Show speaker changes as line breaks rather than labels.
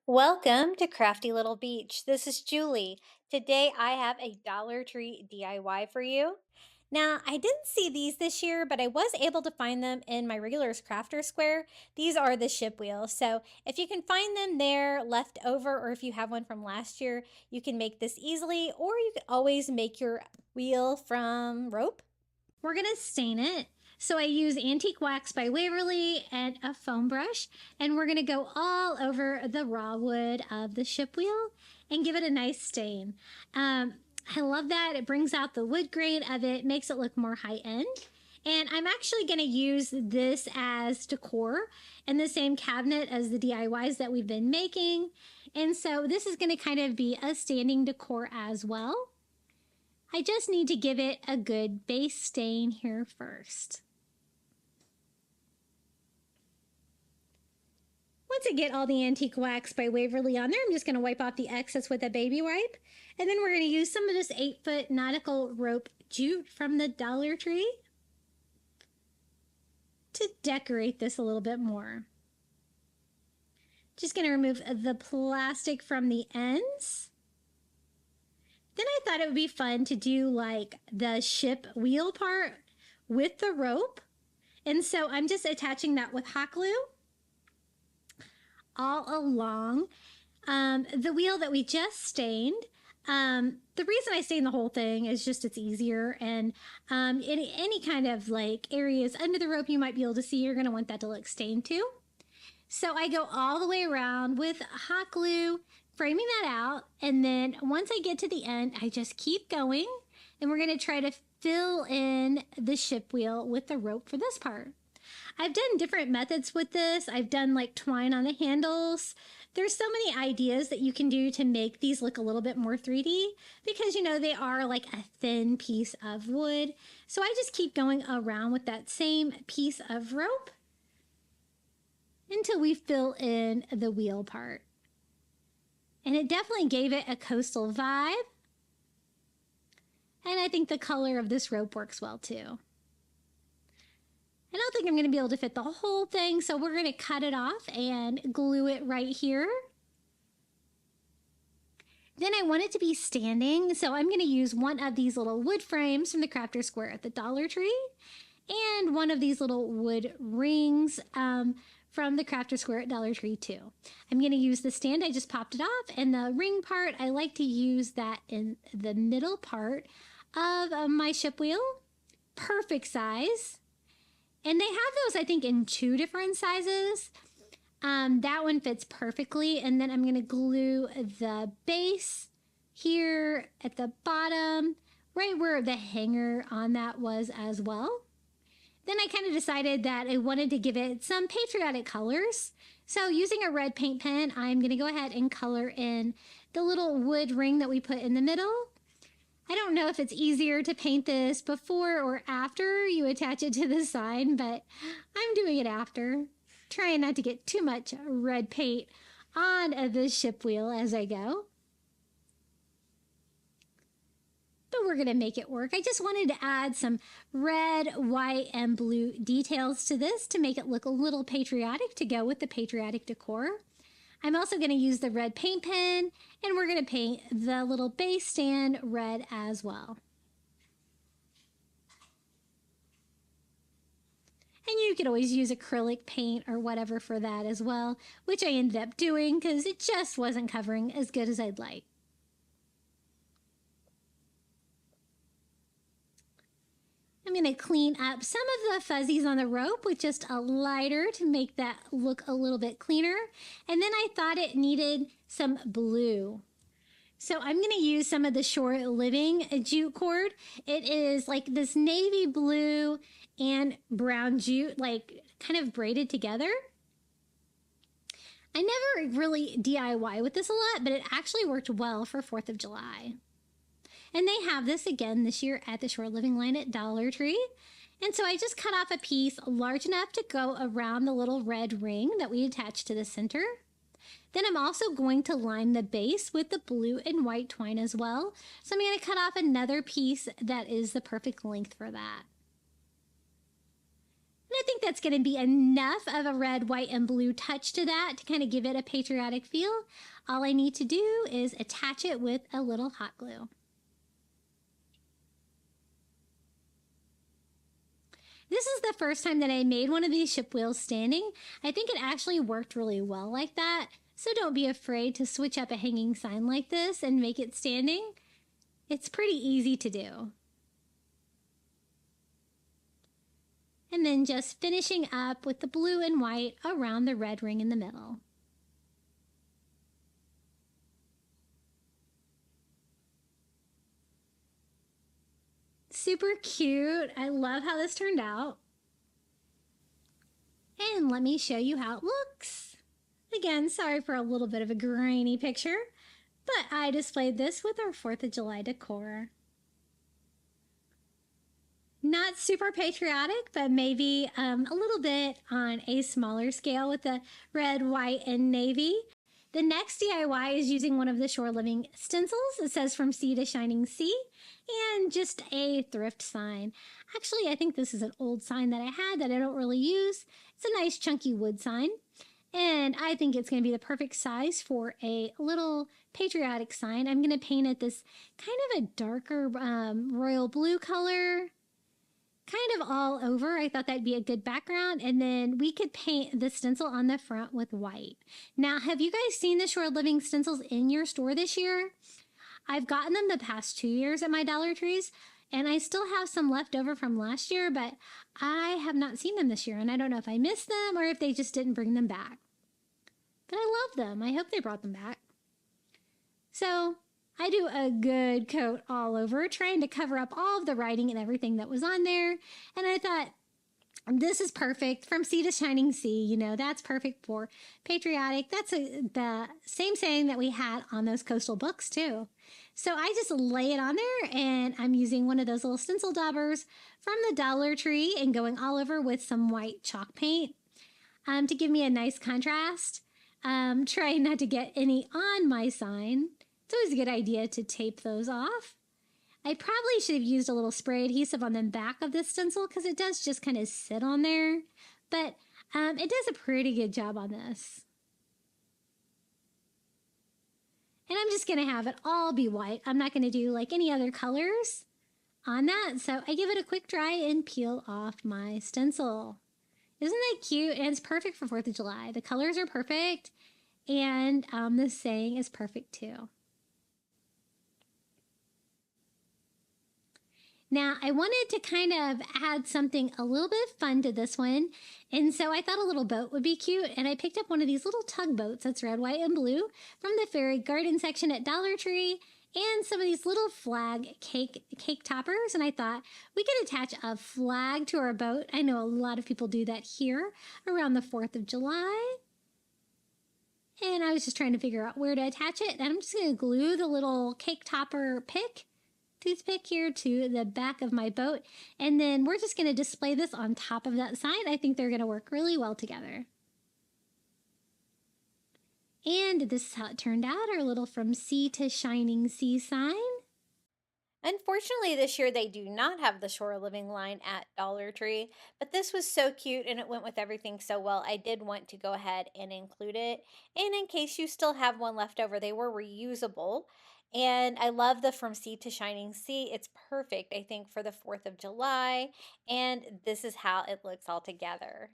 Welcome to Crafty Little Beach. This is Julie. Today I have a Dollar Tree DIY for you. Now, I didn't see these this year, but I was able to find them in my regulars crafter square. These are the ship wheels. So if you can find them there left over, or if you have one from last year, you can make this easily, or you can always make your wheel from rope. We're going to stain it. So I use Antique Wax by Waverly and a foam brush, and we're going to go all over the raw wood of the ship wheel and give it a nice stain. I love that. It brings out the wood grain of it, makes it look more high end. And I'm actually going to use this as decor in the same cabinet as the DIYs that we've been making. And so this is going to kind of be a standing decor as well. I just need to give it a good base stain here first. Once I get all the Antique Wax by Waverly on there, I'm just going to wipe off the excess with a baby wipe. And then we're going to use some of this 8-foot nautical rope jute from the Dollar Tree to decorate this a little bit more. Just going to remove the plastic from the ends. Then I thought it would be fun to do like the ship wheel part with the rope. And so I'm just attaching that with hot glue all along the wheel that we just stained. The reason I stain the whole thing is just it's easier, and any kind of like areas under the rope you might be able to see, you're going to want that to look stained too. So I go all the way around with hot glue, framing that out, and then once I get to the end, I just keep going, and we're going to try to fill in the ship wheel with the rope for this part. I've done different methods with this. I've done like twine on the handles. There's so many ideas that you can do to make these look a little bit more 3D because, you know, they are like a thin piece of wood. So I just keep going around with that same piece of rope until we fill in the wheel part. And it definitely gave it a coastal vibe. And I think the color of this rope works well too. I don't think I'm going to be able to fit the whole thing, so we're going to cut it off and glue it right here. Then I want it to be standing, so I'm going to use one of these little wood frames from the Crafter Square at the Dollar Tree and one of these little wood rings from the Crafter Square at Dollar Tree too. I'm going to use the stand, I just popped it off, and the ring part, I like to use that in the middle part of my ship wheel. Perfect size. And they have those, I think, in 2 different sizes. That one fits perfectly. And then I'm going to glue the base here at the bottom, right where the hanger on that was as well. Then I kind of decided that I wanted to give it some patriotic colors. So using a red paint pen, I'm going to go ahead and color in the little wood ring that we put in the middle. I don't know if it's easier to paint this before or after you attach it to the sign, but I'm doing it after, trying not to get too much red paint on the ship wheel as I go. But we're going to make it work. I just wanted to add some red, white, and blue details to this to make it look a little patriotic to go with the patriotic decor. I'm also going to use the red paint pen, and we're going to paint the little base stand red as well. And you could always use acrylic paint or whatever for that as well, which I ended up doing because it just wasn't covering as good as I'd like. I'm going to clean up some of the fuzzies on the rope with just a lighter to make that look a little bit cleaner. And then I thought it needed some blue. So I'm going to use some of the Shore Living jute cord. It is like this navy blue and brown jute, like kind of braided together. I never really DIY with this a lot, but it actually worked well for 4th of July. And they have this again this year at the Shore Living line at Dollar Tree. And so I just cut off a piece large enough to go around the little red ring that we attached to the center. Then I'm also going to line the base with the blue and white twine as well. So I'm going to cut off another piece that is the perfect length for that. And I think that's going to be enough of a red, white, and blue touch to that to kind of give it a patriotic feel. All I need to do is attach it with a little hot glue. This is the first time that I made one of these ship wheels standing. I think it actually worked really well like that. So don't be afraid to switch up a hanging sign like this and make it standing. It's pretty easy to do. And then just finishing up with the blue and white around the red ring in the middle. Super cute. I love how this turned out. And let me show you how it looks. Again, sorry for a little bit of a grainy picture, but I displayed this with our 4th of July decor. Not super patriotic, but maybe a little bit on a smaller scale with the red, white, and navy. The next DIY is using one of the Shore Living stencils. It says "From Sea to Shining Sea," and just a thrift sign. Actually, I think this is an old sign that I had that I don't really use. It's a nice chunky wood sign, and I think it's going to be the perfect size for a little patriotic sign. I'm going to paint it this kind of a darker royal blue color, kind of all over. I thought that'd be a good background, and then we could paint the stencil on the front with white. Now, have you guys seen the Shore Living stencils in your store this year? I've gotten them the past 2 years at my Dollar Trees, and I still have some left over from last year, but I have not seen them this year, and I don't know if I missed them or if they just didn't bring them back. But I love them. I hope they brought them back. So I do a good coat all over, trying to cover up all of the writing and everything that was on there. And I thought, this is perfect. From sea to shining sea, you know, that's perfect for patriotic. That's the same saying that we had on those coastal books too. So I just lay it on there, and I'm using one of those little stencil daubers from the Dollar Tree and going all over with some white chalk paint to give me a nice contrast. Trying not to get any on my sign. It's always a good idea to tape those off. I probably should have used a little spray adhesive on the back of this stencil because it does just kind of sit on there. But it does a pretty good job on this. And I'm just going to have it all be white. I'm not going to do like any other colors on that. So I give it a quick dry and peel off my stencil. Isn't that cute? And it's perfect for 4th of July. The colors are perfect, and the saying is perfect too. Now, I wanted to kind of add something a little bit fun to this one, and so I thought a little boat would be cute, and I picked up one of these little tugboats that's red, white, and blue from the fairy garden section at Dollar Tree, and some of these little flag cake toppers, and I thought we could attach a flag to our boat. I know a lot of people do that here around the 4th of July. And I was just trying to figure out where to attach it, and I'm just going to glue the little cake topper toothpick here to the back of my boat, and then we're just going to display this on top of that sign. I think they're going to work really well together. And this is how it turned out, our little From Sea to Shining Sea sign.
Unfortunately, this year they do not have the Shore Living line at Dollar Tree, but this was so cute and it went with everything so well. I did want to go ahead and include it. And in case you still have one left over, they were reusable. And I love the From Sea to Shining Sea. It's perfect, I think, for the 4th of July. And this is how it looks all together.